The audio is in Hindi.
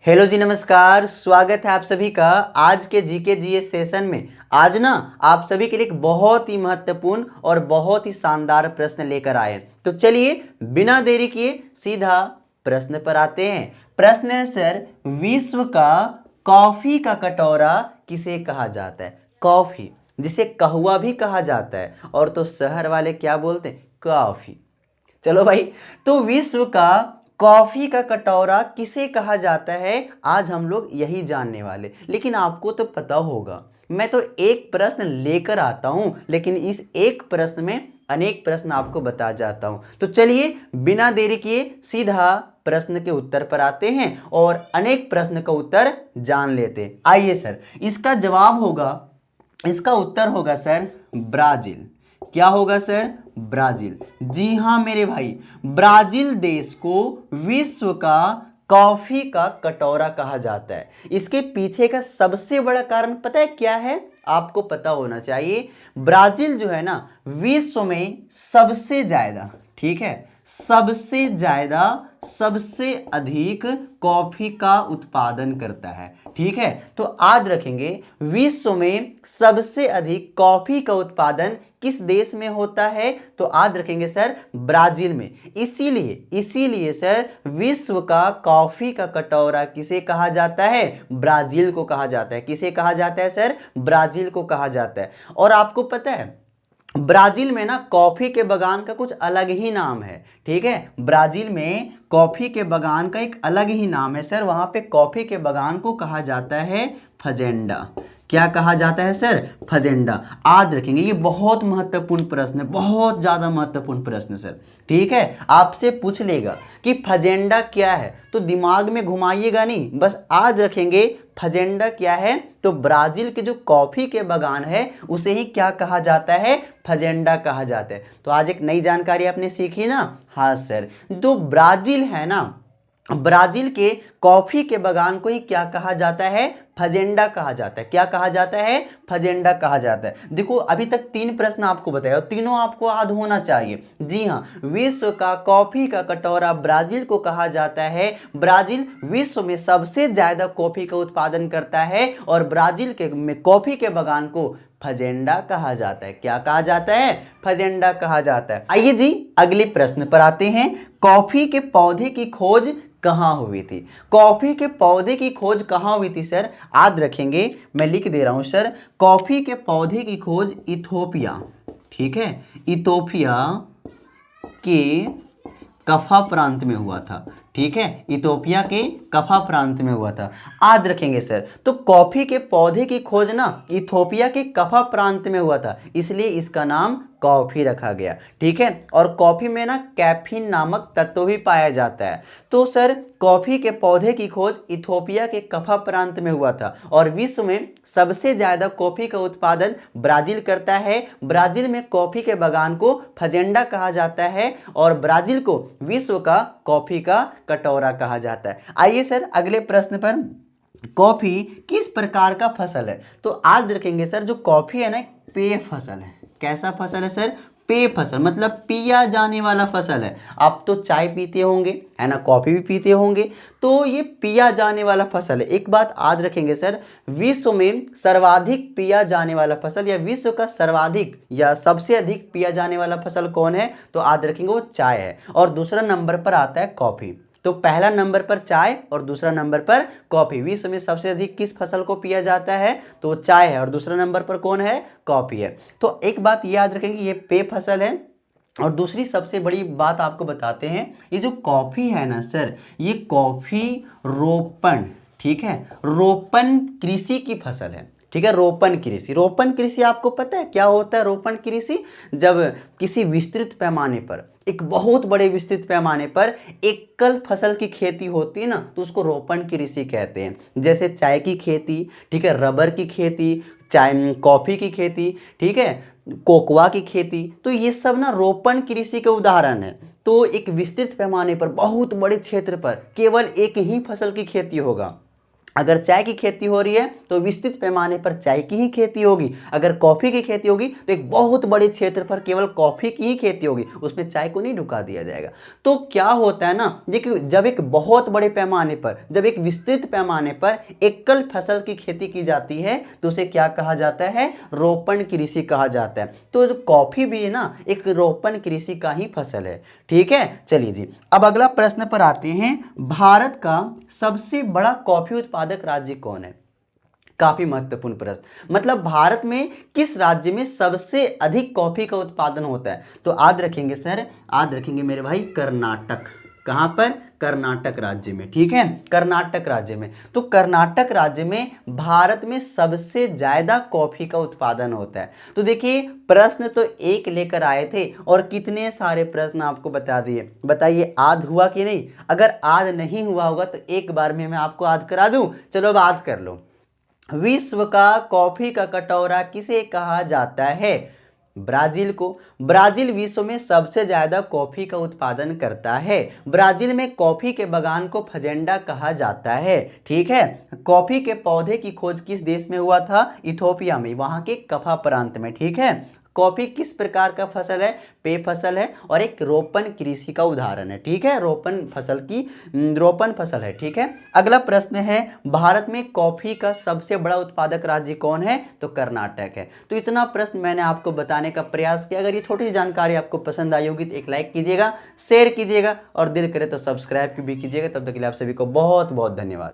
हेलो जी, नमस्कार। स्वागत है आप सभी का आज के जीके जीएस सेशन में। आज ना आप सभी के लिए एक बहुत ही महत्वपूर्ण और बहुत ही शानदार प्रश्न लेकर आए। तो चलिए बिना देरी किए सीधा प्रश्न पर आते हैं। प्रश्न है सर, विश्व का कॉफी का कटोरा किसे कहा जाता है? कॉफी, जिसे कहवा भी कहा जाता है, और तो शहर वाले क्या बोलते हैं? कॉफी। चलो भाई, तो विश्व का कॉफी का कटोरा किसे कहा जाता है, आज हम लोग यही जानने वाले। लेकिन आपको तो पता होगा, मैं तो एक प्रश्न लेकर आता हूं, लेकिन इस एक प्रश्न में अनेक प्रश्न आपको बता जाता हूं। तो चलिए बिना देरी किए सीधा प्रश्न के उत्तर पर आते हैं और अनेक प्रश्न का उत्तर जान लेते हैं। आइए सर, इसका उत्तर होगा सर ब्राजील। क्या होगा सर? ब्राजील। जी हाँ मेरे भाई, ब्राजील देश को विश्व का कॉफी का कटोरा कहा जाता है। इसके पीछे का सबसे बड़ा कारण पता है क्या है? आपको पता होना चाहिए। ब्राजील जो है ना, विश्व में सबसे ज्यादा, ठीक है, सबसे अधिक कॉफी का उत्पादन करता है। ठीक है, तो याद रखेंगे, विश्व में सबसे अधिक कॉफी का उत्पादन किस देश में होता है? तो याद रखेंगे सर, ब्राजील में। इसीलिए सर, विश्व का कॉफी का कटोरा किसे कहा जाता है? ब्राजील को कहा जाता है। किसे कहा जाता है सर? ब्राजील को कहा जाता है। और आपको पता है, ब्राजील में ना कॉफी के बागान का कुछ अलग ही नाम है। ठीक है, ब्राजील में कॉफी के बागान का एक अलग ही नाम है सर। वहां पे कॉफी के बागान को कहा जाता है फजेंडा। क्या कहा जाता है सर? फजेंडा। याद रखेंगे, ये बहुत महत्वपूर्ण प्रश्न है, बहुत ज्यादा महत्वपूर्ण प्रश्न सर। ठीक है, आपसे पूछ लेगा कि फजेंडा क्या है, तो दिमाग में घुमाइएगा नहीं, बस याद रखेंगे फजेंडा क्या है। तो ब्राजील के जो कॉफी के बागान है उसे ही क्या कहा जाता है? फजेंडा कहा जाता है। तो आज एक नई जानकारी आपने सीखी ना। हाँ सर, तो ब्राजील है ना, ब्राजील के कॉफी के बागान को ही क्या कहा जाता है? फजेंडा कहा जाता है। क्या कहा जाता है? फजेंडा कहा जाता है। देखो, अभी तक 3 प्रश्न आपको बताया और तीनों आपको याद होना चाहिए। जी हाँ, विश्व का कॉफी का कटोरा ब्राजील को कहा जाता है। ब्राजील विश्व में सबसे ज्यादा कॉफी का उत्पादन करता है और ब्राजील के में कॉफी के बागान को फजेंडा कहा जाता है। क्या कहा जाता है? फजेंडा कहा जाता है। आइए जी अगले प्रश्न पर आते हैं। कॉफी के पौधे की खोज कहाँ हुई थी? कॉफी के पौधे की खोज कहाँ हुई थी सर? याद रखेंगे, मैं लिख दे रहा हूं सर। कॉफी के पौधे की खोज इथोपिया, ठीक है, इथोपिया के कफा प्रांत में हुआ था। ठीक है, इथोपिया के कफा प्रांत में हुआ था। याद रखेंगे सर, तो कॉफी के पौधे की खोज ना इथोपिया के कफा प्रांत में हुआ था, इसलिए इसका नाम कॉफी रखा गया। ठीक है, और कॉफी में ना कैफीन नामक तत्व भी पाया जाता है। तो सर, कॉफी के पौधे की खोज इथोपिया के कफा प्रांत में हुआ था और विश्व में सबसे ज्यादा कॉफी का उत्पादन ब्राजील करता है। ब्राजील में कॉफी के बागान को फजेंडा कहा जाता है और ब्राजील को विश्व का कॉफी का कटोरा कहा जाता है। आइए सर अगले प्रश्न पर। कॉफी किस प्रकार का फसल है? तो याद रखेंगे सर, जो कॉफी है ना, पेय फसल है। कैसा फसल है सर? पेय फसल, मतलब पिया जाने वाला फसल है। आप तो चाय पीते होंगे, है ना, कॉफी भी पीते होंगे, तो ये पिया जाने वाला फसल है। एक बात याद रखेंगे सर, विश्व में सर्वाधिक पिया जाने वाला फसल या विश्व का सर्वाधिक या सबसे अधिक पिया जाने वाला फसल कौन है? तो याद रखेंगे वो चाय है। और दूसरा नंबर पर आता है कॉफी। तो पहला नंबर पर चाय और दूसरा नंबर पर कॉफी। विश्व में सबसे अधिक किस फसल को पिया जाता है? तो चाय है, और दूसरा नंबर पर कौन है? कॉफी है। तो एक बात याद रखेंगे, ये पेय फसल है। और दूसरी सबसे बड़ी बात आपको बताते हैं, ये जो कॉफी है ना सर, ये कॉफी रोपण, ठीक है, रोपण कृषि की फसल है। ठीक है, रोपण कृषि आपको पता है क्या होता है? रोपण कृषि, जब किसी विस्तृत पैमाने पर, एक बहुत बड़े विस्तृत पैमाने पर एकल फसल की खेती होती है ना, तो उसको रोपण कृषि कहते हैं। जैसे चाय की खेती, ठीक है, रबर की खेती, चाय कॉफी की खेती, ठीक है, कोकोआ की खेती, तो ये सब ना रोपण कृषि के उदाहरण है। तो एक विस्तृत पैमाने पर, बहुत बड़े क्षेत्र पर केवल एक ही फसल की खेती होगा। अगर चाय की खेती हो रही है तो विस्तृत पैमाने पर चाय की ही खेती होगी। अगर कॉफ़ी की खेती होगी तो एक बहुत बड़े क्षेत्र पर केवल कॉफ़ी की ही खेती होगी, उसमें चाय को नहीं ढुका दिया जाएगा। तो क्या होता है ना, जब एक बहुत बड़े पैमाने पर, जब एक विस्तृत पैमाने पर एकल फसल की खेती की जाती है तो उसे क्या कहा जाता है, रोपण कृषि कहा जाता है। तो कॉफ़ी भी है ना, एक रोपण कृषि का ही फसल है। ठीक है, चलिए जी, अब अगला प्रश्न पर आते हैं। भारत का सबसे बड़ा कॉफी उत्पादक राज्य कौन है? काफी महत्वपूर्ण प्रश्न। मतलब भारत में किस राज्य में सबसे अधिक कॉफी का उत्पादन होता है? तो याद रखेंगे सर, याद रखेंगे मेरे भाई, कर्नाटक। कहां पर? कर्नाटक राज्य में। ठीक है, कर्नाटक राज्य में। तो कर्नाटक राज्य में भारत में सबसे ज्यादा कॉफी का उत्पादन होता है। तो देखिए, प्रश्न तो एक लेकर आए थे और कितने सारे प्रश्न आपको बता दिए। बताइए याद हुआ कि नहीं? अगर याद नहीं हुआ होगा तो एक बार में मैं आपको याद करा दूं। चलो अब याद कर लो। विश्व का कॉफी का कटोरा किसे कहा जाता है? ब्राजील को। ब्राजील विश्व में सबसे ज्यादा कॉफी का उत्पादन करता है। ब्राजील में कॉफी के बागान को फजेंडा कहा जाता है। ठीक है, कॉफी के पौधे की खोज किस देश में हुआ था? इथोपिया में, वहां के कफा प्रांत में। ठीक है, कॉफी किस प्रकार का फसल है? पेय फसल है और एक रोपण कृषि का उदाहरण है। ठीक है, रोपण फसल है। ठीक है, अगला प्रश्न है, भारत में कॉफी का सबसे बड़ा उत्पादक राज्य कौन है? तो कर्नाटक है। तो इतना प्रश्न मैंने आपको बताने का प्रयास किया। अगर ये छोटी सी जानकारी आपको पसंद आई होगी तो एक लाइक कीजिएगा, शेयर कीजिएगा और दिल करे तो सब्सक्राइब भी कीजिएगा। तब तक के लिए आप सभी को बहुत बहुत धन्यवाद।